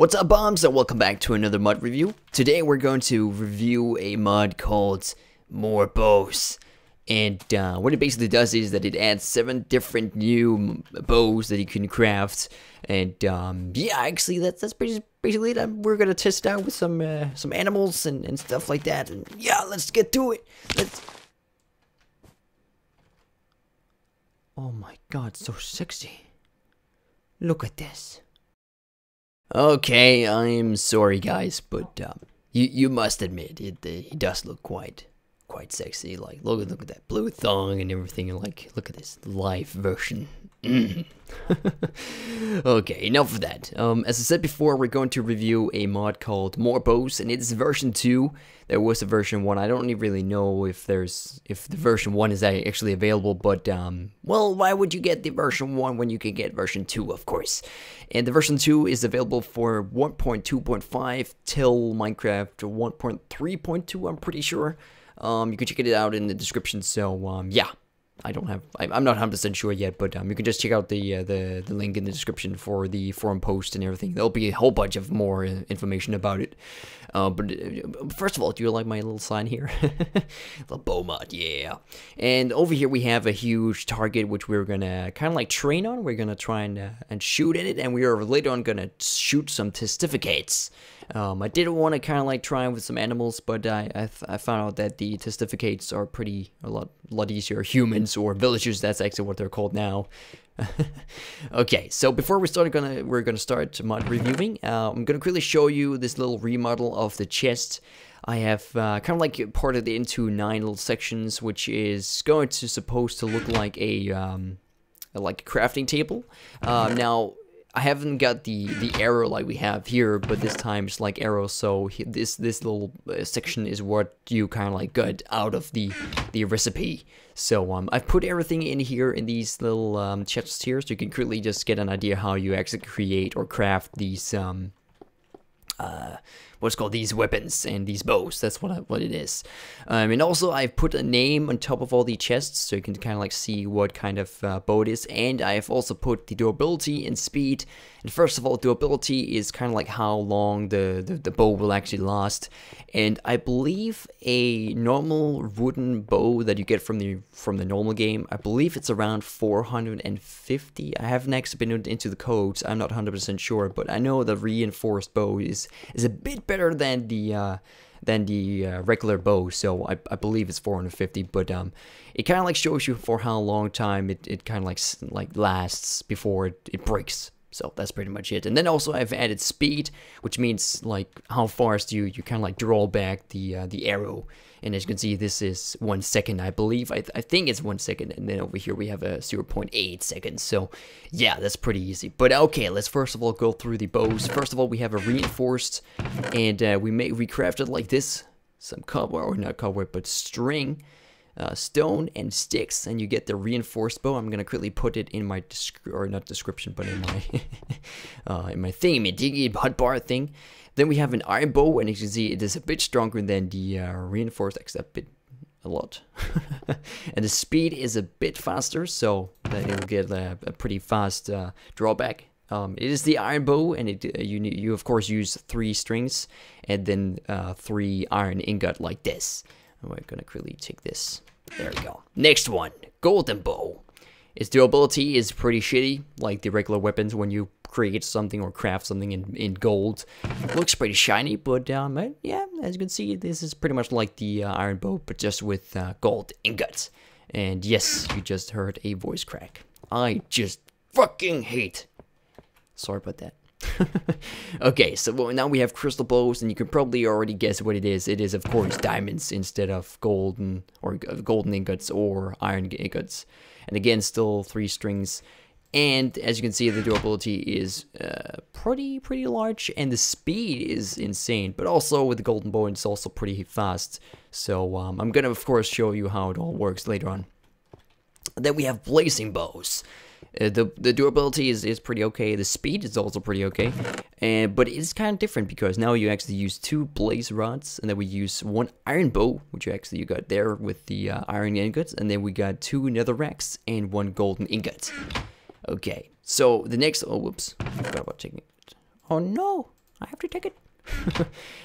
What's up, bombs, and welcome back to another mod review. Today we're going to review a mod called More Bows. And what it basically does is that it adds 7 different new bows that you can craft. And yeah, actually that's basically it. We're gonna test it out with some animals and stuff like that. And yeah, let's get to it. Oh my god, so sexy. Look at this. Okay, I'm sorry guys, but you must admit he does look quite sexy. Like look at that blue thong and everything, and like look at this live version. Okay, enough of that. As I said before, we're going to review a mod called More Bows, and it's version 2. There was a version 1. I don't really know if the version 1 is actually available, but well, why would you get the version 1 when you can get version 2, of course? And the version 2 is available for 1.2.5 till Minecraft 1.3.2, I'm pretty sure. You can check it out in the description. So yeah, I'm not 100% sure yet, but you can just check out the link in the description for the forum post and everything. There'll be a whole bunch of more information about it. But first of all, do you like my little sign here? The bow mod, yeah. And over here we have a huge target which we're gonna kind of like train on. We're gonna try and shoot at it, and we are later on gonna shoot some testificates. I did want to kind of like try with some animals, but I found out that the testificates are a lot easier. Humans or villagers, that's actually what they're called now. Okay, so before we start, we're gonna start mod reviewing. I'm gonna quickly show you this little remodel of the chest. I have kind of like parted it into 9 little sections, which is supposed to look like a crafting table. Now, I haven't got the arrow like we have here, but this time it's like arrows. So this little section is what you kind of like got out of the recipe. So I've put everything in here in these little chests here, so you can quickly just get an idea how you actually create or craft these what's called these weapons and these bows. That's what it is. And also I've put a name on top of all the chests, so you can kind of like see what kind of bow it is. And I've also put the durability and speed. And first of all, durability is kind of like how long the bow will actually last. And I believe a normal wooden bow that you get from the normal game, I believe it's around 450. I haven't actually been into the codes. I'm not 100% sure, but I know the reinforced bow is a bit better than the regular bow, so I believe it's 450. But it kind of like shows you for how long time it kind of like lasts before it breaks. So that's pretty much it. And then also I've added speed, which means like how fast you kind of like draw back the arrow. And as you can see, this is 1 second, I believe. I think it's 1 second. And then over here we have a 0.8 seconds. So yeah, that's pretty easy. But okay, let's first of all go through the bows. First of all, we have a reinforced, and we crafted like this, some cobweb, or not cobweb, but string, stone and sticks, and you get the reinforced bow. I'm gonna quickly put it in my not description, but in my in my thingy hotbar thing. Then we have an iron bow, and as you can see, it is a bit stronger than the reinforced, except a lot. And the speed is a bit faster, so that it'll get a pretty fast drawback. It is the iron bow, and you of course use 3 strings and then 3 iron ingot like this. We're gonna quickly take this. There we go. Next one, golden bow. Its durability is pretty shitty, like the regular weapons. When you create something or craft something in gold, it looks pretty shiny. But yeah, as you can see, this is pretty much like the iron bow, but just with gold ingots. And yes, you just heard a voice crack. I just fucking hate. Sorry about that. Okay, so now we have crystal bows, and you can probably already guess what it is. It is, of course, diamonds instead of golden ingots or iron ingots. And again, still 3 strings. And as you can see, the durability is pretty large, and the speed is insane. But also with the golden bow, it's also pretty fast. So I'm gonna, of course, show you how it all works later on. Then we have blazing bows. The durability is pretty okay. The speed is also pretty okay, but it's kind of different because now you actually use 2 blaze rods, and then we use 1 iron bow, which you got there with the iron ingots, and then we got 2 netherracks and 1 golden ingot. Okay, so the next, oh whoops, I forgot about taking it. Oh no, I have to take it.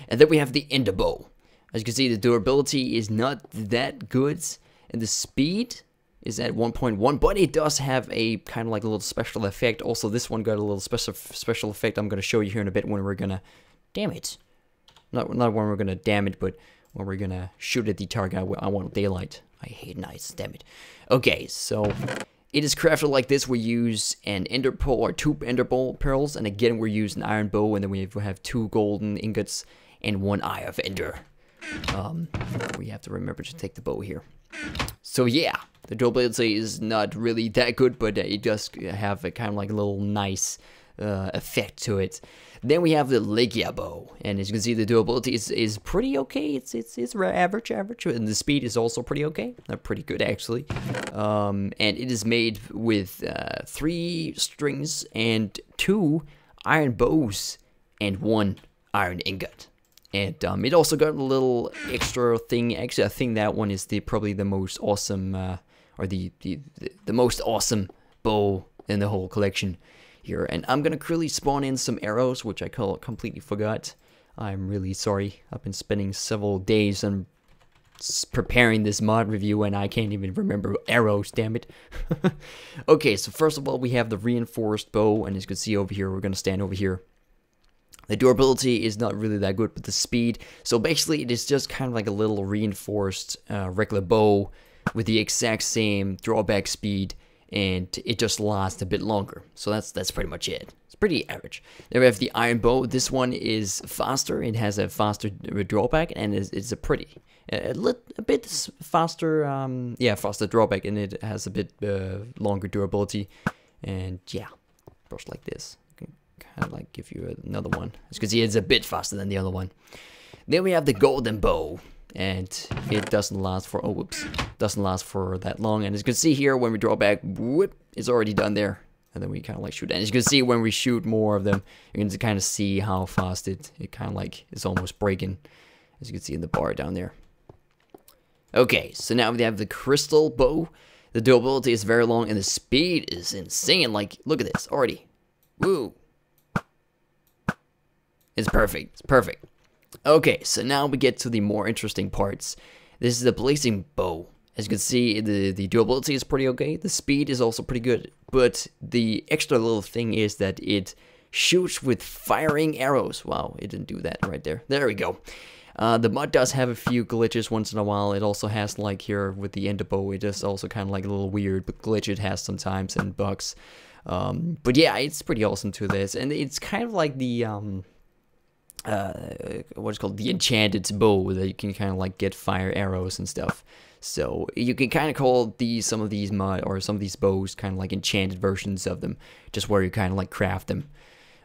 And then we have the ender bow. As you can see, the durability is not that good, and the speed is at 1.1, but it does have a kind of like a little special effect. Also, this one got a little special effect I'm going to show you here in a bit when we're going to... Damn it. Not when we're going to damn it, but when we're going to shoot at the target. I want daylight. I hate nights, damn it. Okay, so it is crafted like this. We use an ender pearl or 2 ender pearls, and again we use an iron bow, and then we have 2 golden ingots and 1 eye of ender. We have to remember to take the bow here. So yeah, the durability is not really that good, but it does have a kind of like a little nice effect to it. Then we have the Legia bow, and as you can see, the durability is pretty okay. It's average, and the speed is also pretty okay. Pretty good actually. And it is made with 3 strings and 2 iron bows and 1 iron ingot. And it also got a little extra thing. Actually, I think that one is probably the most awesome, or the most awesome bow in the whole collection here. And I'm gonna quickly spawn in some arrows, which I completely forgot. I'm really sorry. I've been spending several days on preparing this mod review, and I can't even remember arrows. Damn it. Okay, so first of all, we have the reinforced bow, and as you can see over here, we're gonna stand over here. The durability is not really that good, but the speed. So basically, it is just kind of like a little reinforced regular bow with the exact same drawback speed, and it just lasts a bit longer. So that's pretty much it. It's pretty average. Then we have the iron bow. This one is faster. It has a faster drawback, and it's a bit faster. Faster drawback, and it has a bit longer durability. And yeah, just like this. Kind of like give you another one. As you can see, it's a bit faster than the other one. Then we have the golden bow, and it doesn't last for doesn't last for that long. And as you can see here, when we draw back, whoop, it's already done there. And then we kind of like shoot. And as you can see, when we shoot more of them, you can kind of see how fast it kind of like is almost breaking, as you can see in the bar down there. Okay, so now we have the crystal bow. The durability is very long, and the speed is insane. Like, look at this already. Woo. It's perfect. It's perfect. Okay, so now we get to the more interesting parts. This is the blazing bow. As you can see, the durability is pretty okay. The speed is also pretty good. But the extra little thing is that it shoots with firing arrows. Wow, it didn't do that right there. There we go. The mod does have a few glitches once in a while. It also has, like here with the ender bow, it is also kind of like a little weird but glitch it has sometimes and bugs. But yeah, it's pretty awesome to this. And it's kind of like the... what's called the enchanted bow, that you can kind of like get fire arrows and stuff. So you can kind of call some of these bows kind of like enchanted versions of them, just where you kind of like craft them.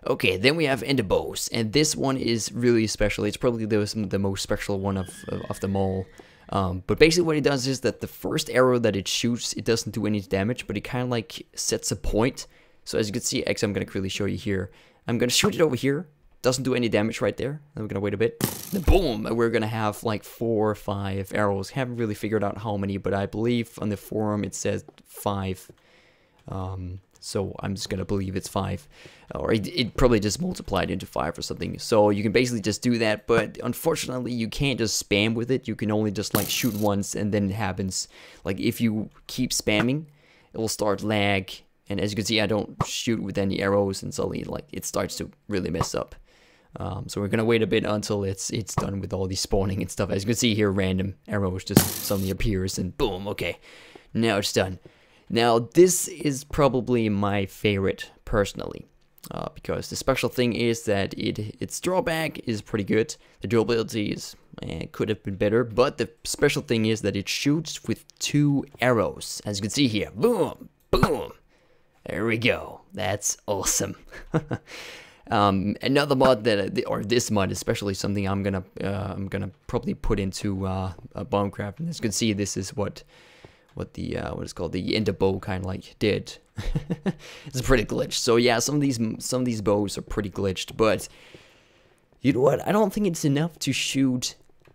Okay, then we have ender bows, and this one is really special. It's probably the most special one of them all. But basically what it does is that the first arrow that it shoots, it doesn't do any damage, but it kind of like sets a point. So as you can see, actually I'm going to quickly show you here. I'm going to shoot it over here. Doesn't do any damage right there. Then we're gonna wait a bit. Then boom, we're gonna have like 4 or 5 arrows. Haven't really figured out how many, but I believe on the forum it says 5. So I'm just gonna believe it's 5, or it probably just multiplied into 5 or something. So you can basically just do that, but unfortunately you can't just spam with it. You can only just like shoot once, and then it happens. Like if you keep spamming, it will start lag. And as you can see, I don't shoot with any arrows, and suddenly like it starts to really mess up. So we're gonna wait a bit until it's done with all the spawning and stuff. As you can see here, random arrows just suddenly appears, and boom, okay, now it's done. Now this is probably my favorite personally, because the special thing is that its drawback is pretty good. The durability is could have been better, but the special thing is that it shoots with 2 arrows. As you can see here, boom, boom. There we go. That's awesome. Another mod that, this mod especially, something I'm gonna probably put into Bombcraft. And as you can see, this is what is called the ender bow kind of like did. It's pretty glitched. So yeah, some of these bows are pretty glitched, but you know what? I don't think it's enough to shoot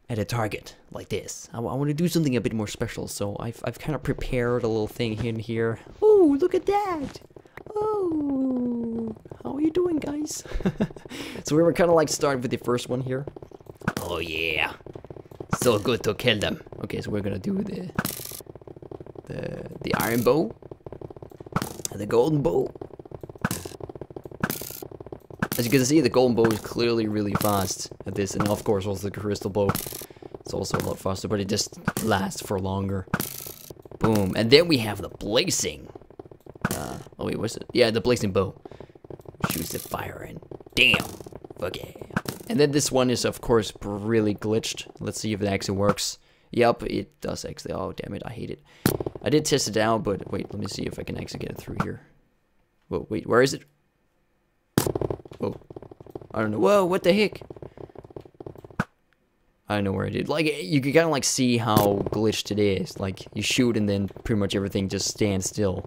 at a target like this. I want to do something a bit more special. So I've kind of prepared a little thing in here. Oh, look at that! Oh, how are you doing, guys? guys. So we were kind of like starting with the first one here. Oh yeah, so good to kill them. Okay, so we're gonna do the iron bow, the golden bow. As you can see, the golden bow is clearly really fast at this, and of course also the crystal bow. It's also a lot faster, but it just lasts for longer. Boom, and then we have the blazing. Oh wait, what's it? Yeah, the blazing bow. Shoots the fire and damn, fuck yeah. And then this one is of course really glitched. Let's see if it actually works. Yep, it does actually. Oh damn it, I hate it. I did test it out, but wait, let me see if I can actually get it through here. Whoa, wait, where is it? Whoa, I don't know. Whoa, what the heck? I don't know where it is. Like, you can kind of like see how glitched it is. Like, you shoot and then pretty much everything just stands still.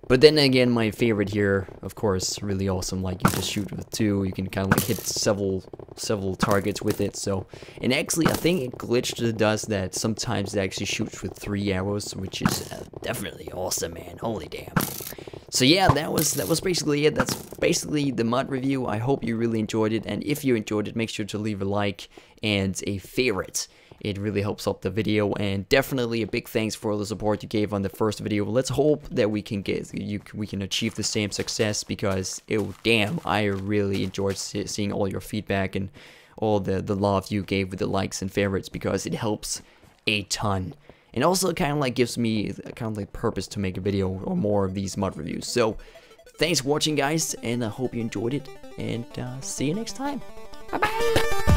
But then again, my favorite here, of course, really awesome. Like, you just shoot with 2. You can kind of like hit several targets with it. So, and actually, I think it glitched does that. Sometimes it actually shoots with 3 arrows, which is definitely awesome, man. Holy damn. So yeah, that was basically it. That's basically the mod review. I hope you really enjoyed it, and if you enjoyed it, make sure to leave a like and a favorite. It really helps up the video, and definitely a big thanks for all the support you gave on the first video. Let's hope that we can achieve the same success, because damn, I really enjoyed seeing all your feedback and all the love you gave with the likes and favorites, because it helps a ton. And also kind of like gives me a kind of like purpose to make a video or more of these mod reviews. So thanks for watching, guys, and I hope you enjoyed it, and see you next time. Bye bye.